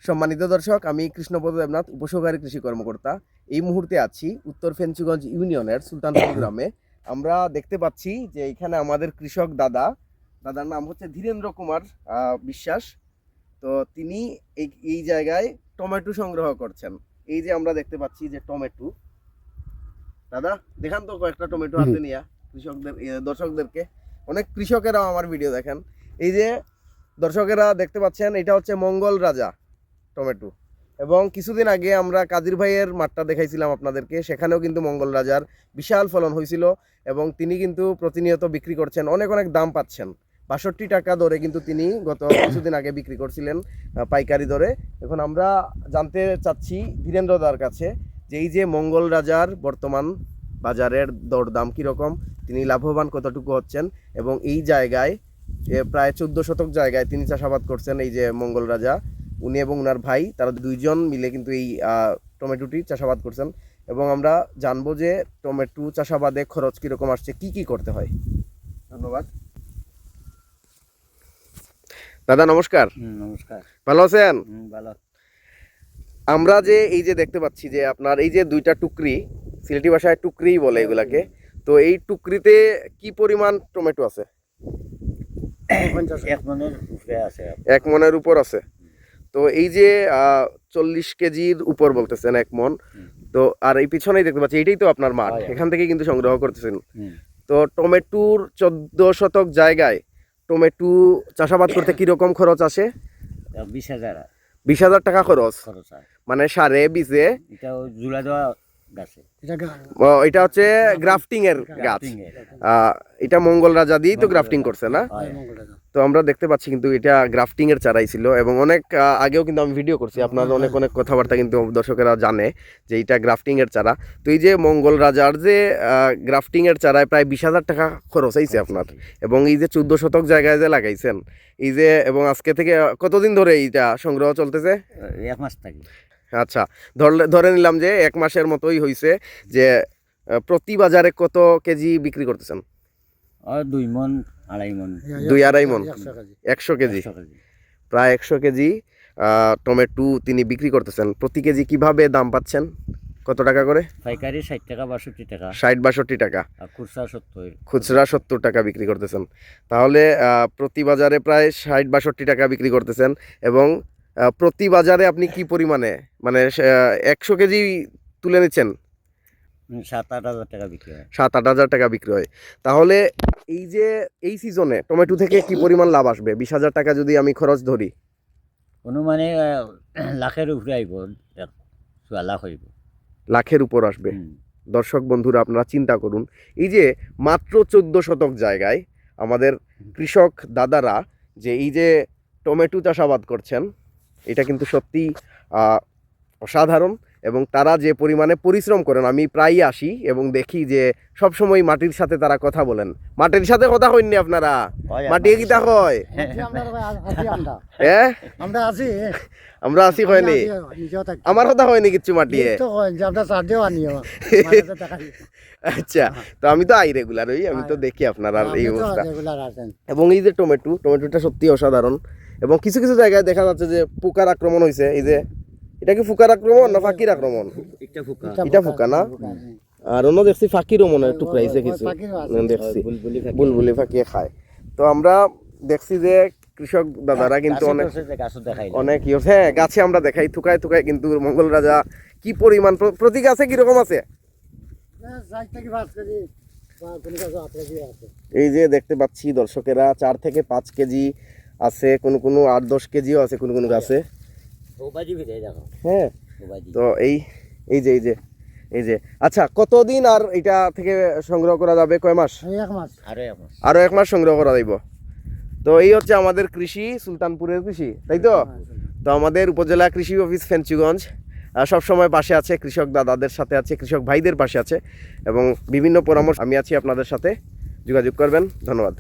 সম্মানিত দর্শক, আমি কৃষ্ণপদ দেবনাথ, উপসহকারী কৃষি কর্মকর্তা। এই মুহূর্তে আছি উত্তর ফেঞ্চুগঞ্জ ইউনিয়নের সুলতানপুর গ্রামে। আমরা দেখতে পাচ্ছি যে এখানে আমাদের কৃষক দাদার নাম হচ্ছে ধীরেন্দ্র কুমার বিশ্বাস। তো তিনি এই জায়গায় টমেটো সংগ্রহ করছেন। এই যে আমরা দেখতে পাচ্ছি যে টমেটো, দাদা দেখান তো কয়েকটা টমেটো হাতে নিয়ে দর্শকদেরকে। অনেক কৃষকেরাও আমার ভিডিও দেখেন। এই যে দর্শকেরা দেখতে পাচ্ছেন, এটা হচ্ছে মঙ্গল রাজা টমেটো। এবং কিছুদিন আগে আমরা কাদির ভাইয়ের মাঠটা দেখাইছিলাম আপনাদেরকে, সেখানেও কিন্তু মঙ্গল রাজার বিশাল ফলন হয়েছিল এবং তিনি কিন্তু প্রতিনিয়ত বিক্রি করছেন, অনেক অনেক দাম পাচ্ছেন। ৬২ টাকা দরে কিন্তু তিনি গত কিছুদিন আগে বিক্রি করছিলেন পাইকারি দরে। এখন আমরা জানতে চাচ্ছি ধীরেন্দ্রদার কাছে যে এই যে মঙ্গল রাজার বর্তমান বাজারের দরদাম কীরকম, তিনি লাভবান কতটুকু হচ্ছেন, এবং এই জায়গায় প্রায় 14 শতক জায়গায় তিনি চাষাবাদ করছেন। এই যে মঙ্গল রাজা, উনি এবং ওনার ভাই, তারা দুইজন মিলে কিন্তু এই টমেটোটি চাষাবাদ করছেন। এবং আমরা জানবো যে টমেটো চাষাবাদে খরচ কীরকম আসছে, কি কি করতে হয়। ধন্যবাদ দাদা, নমস্কার। নমস্কার। ভালো আছেন? ভালো। আমরা যে এই যে দেখতে পাচ্ছি যে আপনার এই যে দুইটা টুকরি, সিলেটি ভাষায় টুকরিই বলে এগুলাকে, তো এই টুকরিতে কি পরিমাণ টমেটো আছে? 1 মনের উপরে আছে। 1 মনের উপর আছে। তো এই যে 40 কেজির উপর বলতেছেন 1 মন, তো আর এই পিছনেই দেখতে পাচ্ছি এটাই তো আপনার মাঠ, এখান থেকে কিন্তু সংগ্রহ করতেছেন। তো টমেটোর 14 শতক জায়গায় টমেটো চাষাবাদ করতে কি রকম খরচ আসে? 20,000 টাকা খরচ, মানে সারে বীজে। এটা জুলা দেওয়া গাছে, এটা হচ্ছে গ্রাফটিং এর গাছ। এটা মঙ্গল রাজা দিয়েই তো গ্রাফটিং করছে না? তো আমরা দেখতে পাচ্ছি কিন্তু এটা গ্রাফটিং এর চারাই ছিল, এবং অনেক আগেও কিন্তু আমি ভিডিও করছি, আপনার অনেক অনেক কথাবার্তা কিন্তু দর্শকেরা জানে যে এটা গ্রাফটিং এর চারা। তো এই যে মঙ্গল রাজার যে গ্রাফটিং এর চারায় প্রায় 20,000 টাকা খরচ হয়েছে আপনার, এবং এই যে 14 শতক জায়গায় যে লাগাইছেন এই যে, এবং আজকে থেকে কতদিন ধরে এইটা সংগ্রহ চলতেছে? 1 মাস থেকে। আচ্ছা, ধরে নিলাম যে 1 মাসের মতোই হয়েছে। যে প্রতি বাজারে কত কেজি বিক্রি করতেছেন? 2 মন 2.5 মন। 2-2.5 মন, 100 কেজি, প্রায় 100 কেজি টমেটো তিনি বিক্রি করতেছেন। প্রতি কেজি কিভাবে দাম পাচ্ছেন, কত টাকা করে? পাইকারি 60 টাকা 62 টাকা। 60-62 টাকা, খুচরা 70। খুচরা 70 টাকা বিক্রি করতেছেন। তাহলে প্রতি বাজারে প্রায় 60-62 টাকা বিক্রি করতেছেন। এবং প্রতি বাজারে আপনি কি পরিমাণে, মানে 100 কেজি তুলে নিচ্ছেন? 7-8 হাজার টাকা বিক্রি হয়। 7-8 হাজার টাকা বিক্রি হয়। তাহলে এই যে এই সিজনে টমেটো থেকে কি পরিমাণ লাভ আসবে? 20,000 টাকা যদি আমি খরচ ধরি, অনুমানে লাখের উপরে আইব, 1 লাখ হইব। লাখের উপর আসবে। দর্শক বন্ধুরা, আপনারা চিন্তা করুন, এই যে মাত্র 14 শতক জায়গায় আমাদের কৃষক দাদারা যে এই যে টমেটো চাষাবাদ করছেন, এটা কিন্তু সত্যি অসাধারণ। এবং তারা যে পরিমাণে পরিশ্রম করেন, আমি প্রায়ই আসি এবং দেখি যে সবসময় মাটির সাথে তারা কথা বলেন। মাটির সাথে কথা কইনি আপনারা? মাটি কিতা কয়? হ্যাঁ, আমরা আছি হয়নি, আমার কথা হয়নি কিচ্ছু মাটি। আচ্ছা, তো আমি তো আই রেগুলার হই, আমি তো দেখি আপনার আর এই অবস্থা। এবং এই যে টমেটোটা সত্যি অসাধারণ। এবং কিছু কিছু জায়গায় দেখা যাচ্ছে যে পোকার আক্রমণ হয়েছে। এই যে এটা কি ফুকার আক্রমণ না ফাঁকির আক্রমণ? এটা ফুকা না? আর অন্য দেখছি ফাঁকিরও মনে হয় টুকরাইছে কিছু, দেখছি বুলবুলি ফাঁকিয়ে খায়। তো আমরা দেখছি যে কৃষক দাদারা কিন্তু অনেক হ্যাঁ গাছে আমরা দেখাই থুকায় থুকায়, কিন্তু মঙ্গল রাজা কি পরিমাণ প্রতি গাছে কিরকম আছে? এই যে দেখতে পাচ্ছি দর্শকেরা 4 থেকে 5 কেজি আছে, কোনো 8-10 কেজিও আছে কোনো গাছে। হ্যাঁ, তো এই যে আচ্ছা, কতদিন আর এটা থেকে সংগ্রহ করা যাবে? কয় মাস? আরো 1 মাস সংগ্রহ করা যাইব। তো এই হচ্ছে আমাদের কৃষি, সুলতানপুরের কৃষি, তাই তো? তো আমাদের উপজেলা কৃষি অফিস ফেঞ্চুগঞ্জ সবসময় পাশে আছে, কৃষক দাদাদের সাথে আছে, কৃষক ভাইদের পাশে আছে, এবং বিভিন্ন পরামর্শ আমি আছি আপনাদের সাথে, যোগাযোগ করবেন। ধন্যবাদ।